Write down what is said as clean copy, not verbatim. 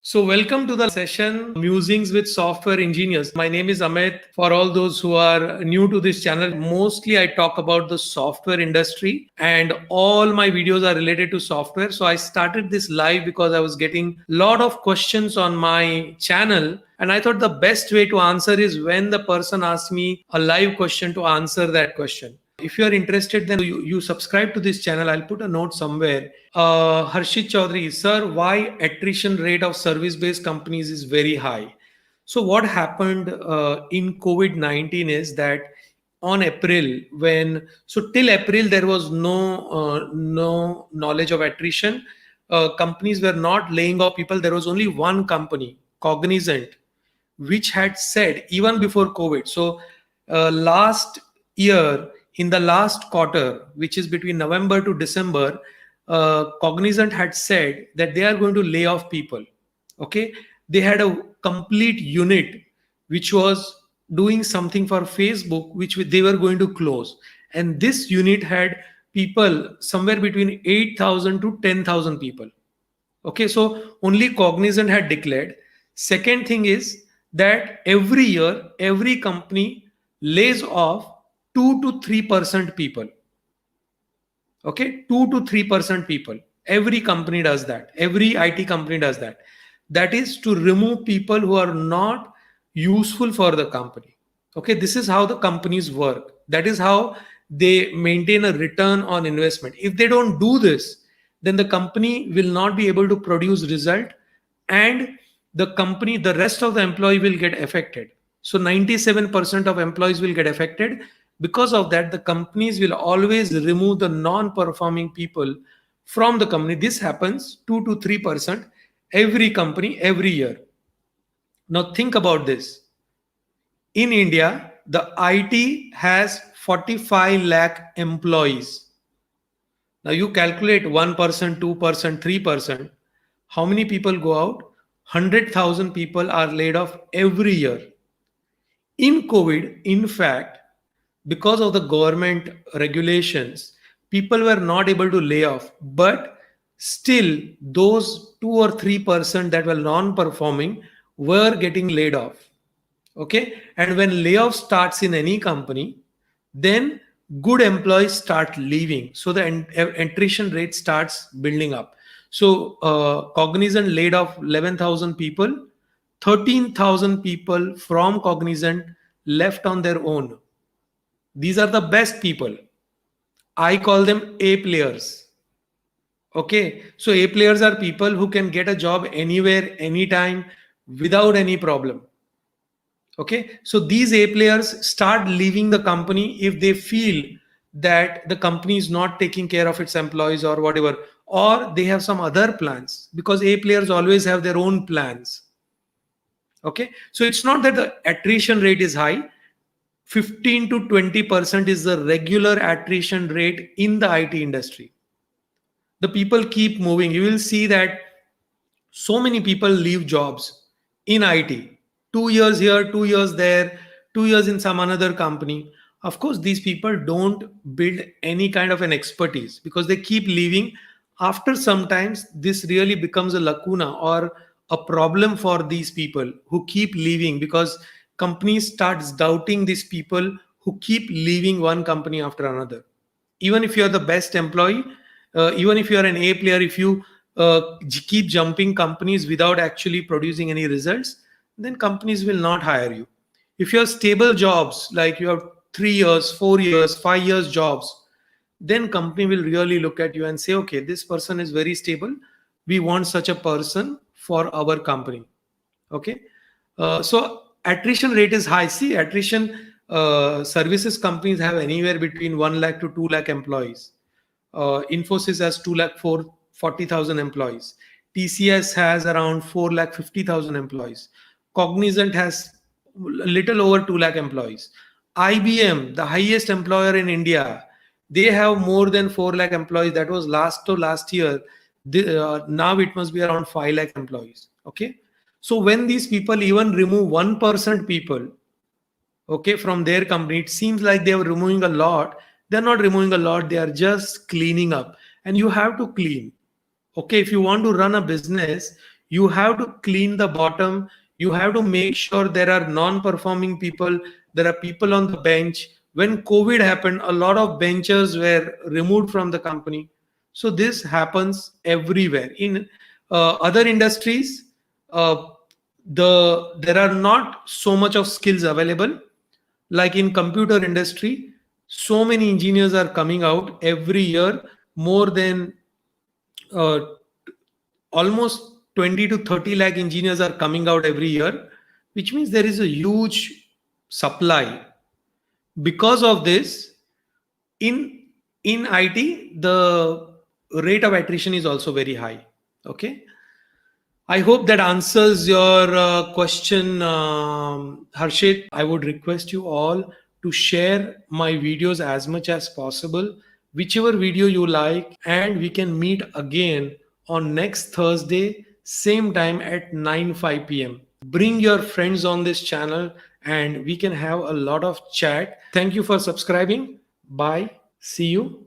So, welcome to the session Musings with Software Engineers. My name is Amit. For all those who are new to this channel, mostly I talk about the software industry and all my videos are related to software. So, I started this live because I was getting a lot of questions on my channel. And I thought the best way to answer is when the person asks me a live question to answer that question. If you are interested, then you subscribe to this channel. I'll put a note somewhere. Harshit Chaudhary, sir, why attrition rate of service-based companies is very high? So what happened in COVID-19 is that on April, till April there was no knowledge of attrition. Companies were not laying off people. There was only one company, Cognizant, which had said even before COVID. So last year, in the last quarter, which is between November to December, Cognizant had said that they are going to lay off people. Okay, they had a complete unit which was doing something for Facebook, which they were going to close, and this unit had people somewhere between 8,000 to 10,000 people. Okay, so only Cognizant had declared. Second thing is that every year, every company lays off 2 to 3% people. Okay, 2 to 3% people. Every company does that. Every IT company does that. That is to remove people who are not useful for the company. Okay, this is how the companies work. That is how they maintain a return on investment. If they don't do this, then the company will not be able to produce result, and the rest of the employee will get affected. So 97% of employees will get affected. Because of that, the companies will always remove the non-performing people from the company. This happens 2 to 3% every company every year. Now think about this. In India, the IT has 45 lakh employees. Now you calculate 1%, 2%, 3%. How many people go out? 100,000 people are laid off every year. In COVID, in fact, because of the government regulations, people were not able to lay off. But still, those 2 or 3% that were non-performing were getting laid off. Okay, and when layoff starts in any company, then good employees start leaving, so the attrition rate starts building up. So Cognizant laid off 11,000 people. 13,000 people from Cognizant left on their own. These are the best people. I call them A players. Okay, so A players are people who can get a job anywhere, anytime, without any problem. Okay, so these A players start leaving the company if they feel that the company is not taking care of its employees or whatever, or they have some other plans, because A players always have their own plans. Okay, so it's not that the attrition rate is high. 15 to 20% is the regular attrition rate in the IT industry. The people keep moving. You will see that so many people leave jobs in IT. 2 years here, 2 years there, 2 years in some another company. Of course, these people don't build any kind of an expertise because they keep leaving. After sometimes, this really becomes a lacuna or a problem for these people who keep leaving, because companies starts doubting these people who keep leaving one company after another. Even if you're the best employee, even if you're an A player, if you keep jumping companies without actually producing any results, then companies will not hire you. If you have stable jobs, like you have 3 years, 4 years, 5 years jobs, then company will really look at you and say, okay, this person is very stable. We want such a person for our company. Okay. So attrition rate is high. See, attrition, services companies have anywhere between 1 lakh to 2 lakh employees. Infosys has 2 lakh 40,000 employees. TCS has around 4 lakh 50,000 employees. Cognizant has a little over 2 lakh employees. IBM, the highest employer in India, they have more than 4 lakh employees. That was last year. Now it must be around 5 lakh employees. Okay. So when these people even remove 1% people, okay, from their company, it seems like they are removing a lot. They're not removing a lot. They are just cleaning up, and you have to clean. Okay, if you want to run a business, You have to clean the bottom. You have to make sure there are non-performing people. There are people on the bench. When COVID happened, a lot of benchers were removed from the company. So this happens everywhere. In other industries, uh, there are not so much of skills available. Like in computer industry, so many engineers are coming out every year, more than uh, almost 20 to 30 lakh engineers are coming out every year, which means there is a huge supply. Because of this, in IT, the rate of attrition is also very high. Okay. I hope that answers your question, Harshit. I would request you all to share my videos as much as possible, whichever video you like, and we can meet again on next Thursday, same time at 9:05 p.m. Bring your friends on this channel and we can have a lot of chat. Thank you for subscribing. Bye. See you.